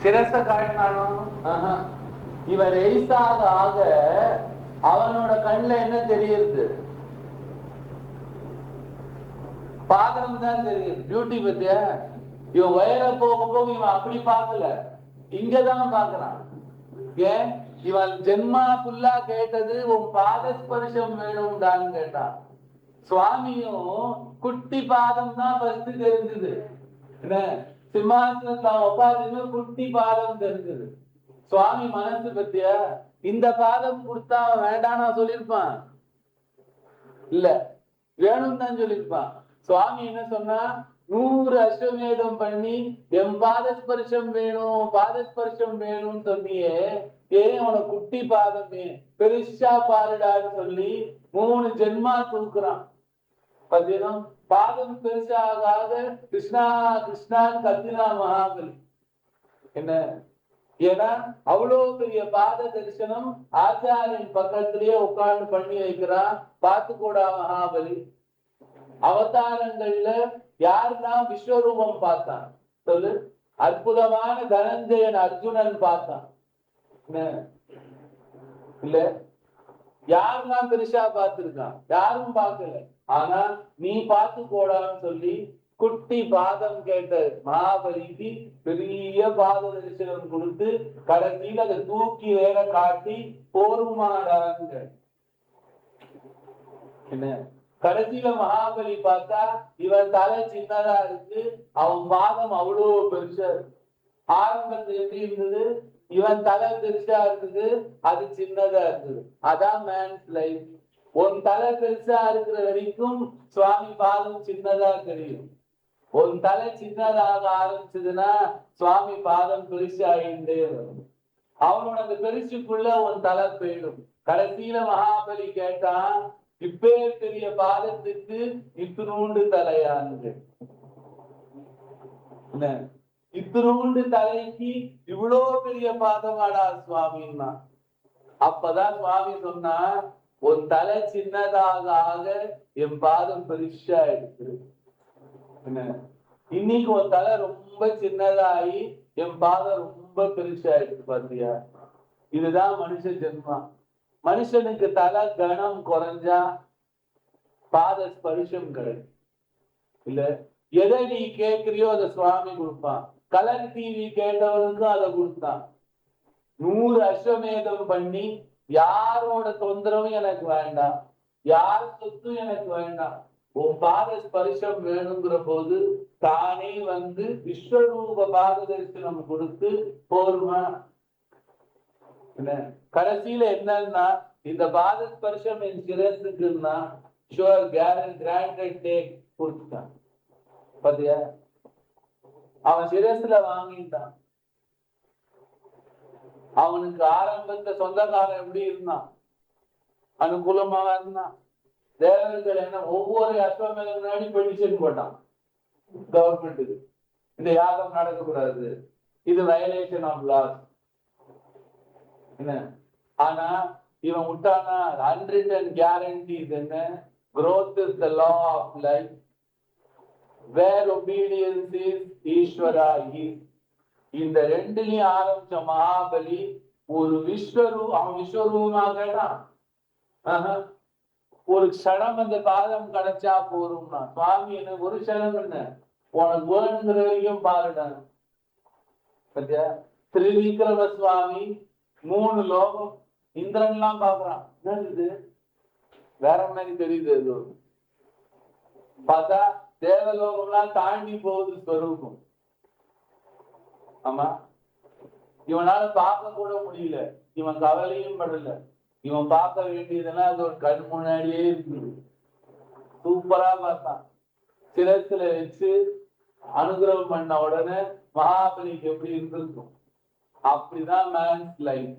சிரச காட்டினானோ இவன் ரைஸாக ஆக அவனோட கண்ணுல என்ன தெரியுது? பாதம் தான் தெரியுது. பியூட்டி பத்தியா? இவன் வயல போகும்போது இவன் அப்படி பார்க்கல, இங்கதான் பாக்குறான். ஏன்? இவன் ஜென்மா ஃபுல்லா கேட்டது உன் பாதஸ்பர்ஷம் வேணும்டான்னு கேட்டான். சுவாமியும் குட்டி பாதம் தான் ஃபர்ஸ்ட் தெரிஞ்சது. என்ன சிம்மாசனத்துல உட்காந்து குட்டி பாதம் தெரிஞ்சது. சுவாமி மனசு பத்தியா? இந்த பாதம் கொடுத்தா அவன் வேண்டானா சொல்லியிருப்பான்? இல்ல, வேணும் தான் சொல்லியிருப்பான். சுவாமி என்ன சொன்னா, 100 அஸ்வமேதம் பண்ணி என் பாதஸ்பர்ஷம் வேணும் பாதஸ்பர்ஷம் வேணும்னு சொன்னியே, ஏன் உனக்கு குட்டி பாதமே பெருசா பாருடான்னு சொல்லி 3 ஜென்மா தூக்குறான். பார்த்தீங்கன்னா பாதம் பெருசாக கிருஷ்ணா கிருஷ்ணான்னு கத்தினா மகாபலி. என்ன? ஏன்னா அவ்வளவு பெரிய பாத தரிசனம் ஆச்சாரியன் பக்கத்திலேயே உட்கார்ந்து பண்ணி வைக்கிறான். பார்த்து கூடா மகாபலி. அவதாரங்கள்ல யாருதான் விஸ்வரூபம் பார்த்தான் சொல்லு? அற்புதமான தனஞ்சயன் அர்ஜுனன் பார்த்தான். இல்ல, யாருதான் பெருசா பார்த்திருக்கான்? யாரும் பார்க்கல. ஆனா நீ பார்த்து போடான்னு சொல்லி குட்டி பாதம் கேட்ட மகாபலிக்கு பெரிய பாத தரிசனம் கொடுத்து கடைசியில் அதை தூக்கி வேற காட்டி போருமாடாங்க. என்ன? கடைசியில மகாபலி பார்த்தா இவன் தலை சின்னதா இருக்கு, அவன் பாதம் அவ்வளவு பெருசா இருக்கு. ஆரம்பத்துல எப்படி இருந்தது? இவன் தலை பெருசா இருக்குது, அது சின்னதா இருக்குது. அதான் மேன்ஸ் லைஃப். உன் தலை பெருசா இருக்கிற வரைக்கும் சுவாமி பாதம் சின்னதா தெரியும். உன் தலை சின்னதாக ஆரம்பிச்சதுன்னா சுவாமி பாதம் பெருசாகிட்டே வரும். அவனோட அந்த பெருசுக்குள்ள உன் தலை போயிடும். கடைசியில மகாபலி கேட்டான், இப்பே பெரிய பாதத்துக்கு இத்தினூண்டு தலையான்னு. இத்தினூண்டு தலைக்கு இவ்வளோ பெரிய பாதமாடா சுவாமின்னா. அப்பதான் சுவாமி சொன்னா, உன் தலை சின்னதாக ஆக என் பாதம் பெருசா இருக்கு. என்ன? இன்னைக்கு உன் தலை ரொம்ப சின்னதாகி என் பாதம் ரொம்ப பெருசா இருக்கு. பாத்தியா? இதுதான் மனுஷ ஜென்மா. மனுஷனுக்கு தலை கணம் குறைஞ்சா பாத ஸ்பர்ஷம் கிடைக்கும். இல்ல, எதை நீ கேட்கிறியோ அதை சுவாமி கொடுப்பான். கலர் டிவி கேட்டவனுக்கும் அதை கொடுத்தான். 100 அஸ்வமேதம் பண்ணி யாரோட தொந்தரவும் எனக்கு வேண்டாம், யார் சொத்தும் எனக்கு வேண்டாம், உன் பாத ஸ்பர்ஷம் வேணுங்கிற போது தானே வந்து விஸ்வரூப பாத தரிசனம் கொடுத்து போருமா. கடைசியில என்னன்னா, இந்த பாத ஸ்பர்ஷம் என் சிரசுக்குன்னா ஷுவர் கிராண்டட் டேக் கொடுத்துட்டான். பாத்தியா? அவன் சிரசுல வாங்கிட்டான். அவனுக்கு ஆரம்பத்துல சொந்தக்காரன் எப்படி இருந்தான்? அனுகூலமாக இருந்தான். தேவர்கள் என்ன ஒவ்வொரு அஸ்வமேதம் முன்னாடி பெட்டிஷன் போட்டான் கவர்மெண்ட்டுக்கு, இந்த யாகம் நடக்கக்கூடாது, இது வயலேஷன் ஆஃப் லாஸ். என்ன? ஆனா இவன் விட்டானா அன்ரிட்டன் கேரண்டிஸ். என்ன? growth is the law of life, where obedience is ஈஸ்வரா is. இந்த ரெண்டுலயும் ஆரம்பிச்ச மகாபலி ஒரு அவன் விஸ்வரூபமா கேட்டான். ஒரு க்ஷணம் அந்த பாதம் கிடைச்சா போரும்னா சுவாமி என்ன ஒரு க்ஷணம் என்ன உனக்கு வேணுங்கிற வரைக்கும் பாருடான். பத்தியா? திருவிக்கிரம சுவாமி 3 லோகம் இந்திரன் எல்லாம் பாக்குறான். என்னது வேற மாதிரி தெரியுது. அது பார்த்தா தேவலோகம் எல்லாம் தாண்டி போகுது ஸ்வரூபம். ஆமா, இவனால பார்க்க கூட முடியல. இவன் கவலையும் படல. இவன் பார்க்க வேண்டியதெல்லாம் அது ஒரு கண் முன்னாடியே இருக்குது. சூப்பரா பார்த்தான். சிரத்துல வச்சு அனுகிரகம் பண்ண உடனே மகாபலிக்கு எப்படி இருந்திருக்கும்? அப்படிதான் மேன்ஸ் லைஃப்.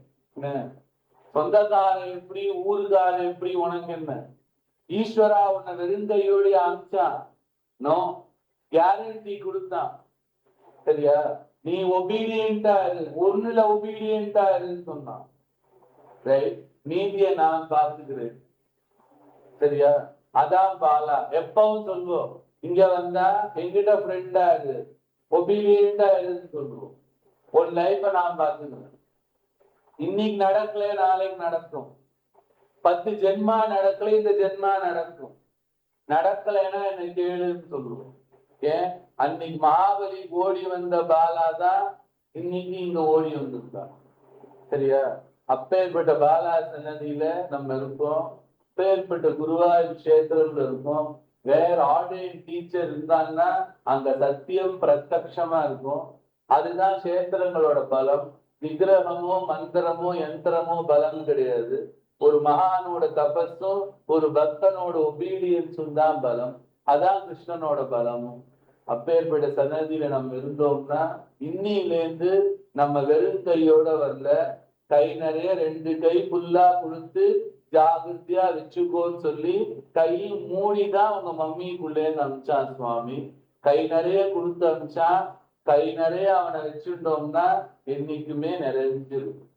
சொந்தக்காரன் எப்படி, ஊருக்காரன் எப்படி, உனக்கு என்ன? ஈஸ்வரா உன்னை வெறுங்கையோடு அனுப்பிச்சா? நோ, கேரண்டி கொடுத்தான். சரியா? நீ ஒபீடியன்டா இரு, ஒண்ணுல ஒபீடியன்டா இருன்னு சொன்னான். ரைட்? நீதியை நான் பார்த்துக்கிறேன். சரியா? அதான் பாலா எப்பவும் சொல்லுவோம். இங்க வந்தா எங்கிட்ட ஃப்ரெண்டா இரு, ஒபீடியன்டா இருன்னு சொல்லுவோம். உன் லைஃப நான் பாத்துக்கிறேன். இன்னைக்கு நடக்கல, நாளைக்கு நடக்கும். 10 ஜென்மா நடக்கல, இந்த ஜென்மா நடக்கும். நடக்கலைன்னா என்ன கேளுன்னு சொல்லுவோம். ஏன் அன்னைக்கு மகாபலி ஓடி வந்த பாலாதான் இன்னைக்கு இங்க ஓடி வந்திருக்கா. சரியா? அப்பேற்பட்ட பாலா சன்னதியில நம்ம இருப்போம். அப்பேற்பட்ட குருவாயூர் கஷேத்திரம்ல இருப்போம். வேற ஆன்லைன் டீச்சர் இருந்தாங்கன்னா அங்க சத்தியம் பிரத்யக்ஷமா இருக்கும். அதுதான் கஷேத்திரங்களோட பலம். விக்கிரகமோ மந்திரமோ யந்திரமோ பலம் கிடையாது. ஒரு மகானோட தபஸும் ஒரு பக்தனோட ஒபீடியன்ஸும் தான் பலம். அதான் கிருஷ்ணனோட பலமும். அப்பேற்பட்ட சன்னதியில நம்ம இருந்தோம்னா இன்னிலேருந்து நம்ம வெறும் கையோட வரல, கை நிறைய 2 கை ஃபுல்லா கொடுத்து ஜாகிரதையா வச்சுக்கோன்னு சொல்லி கை மூடிதான் உங்க மம்மிக்குள்ளேன்னு அனுப்பிச்சான் சுவாமி. கை நிறைய கொடுத்து அனுப்பிச்சா, கை நிறைய அவனை வச்சுட்டோம்னா என்னைக்குமே நிறைஞ்சிருக்கும்.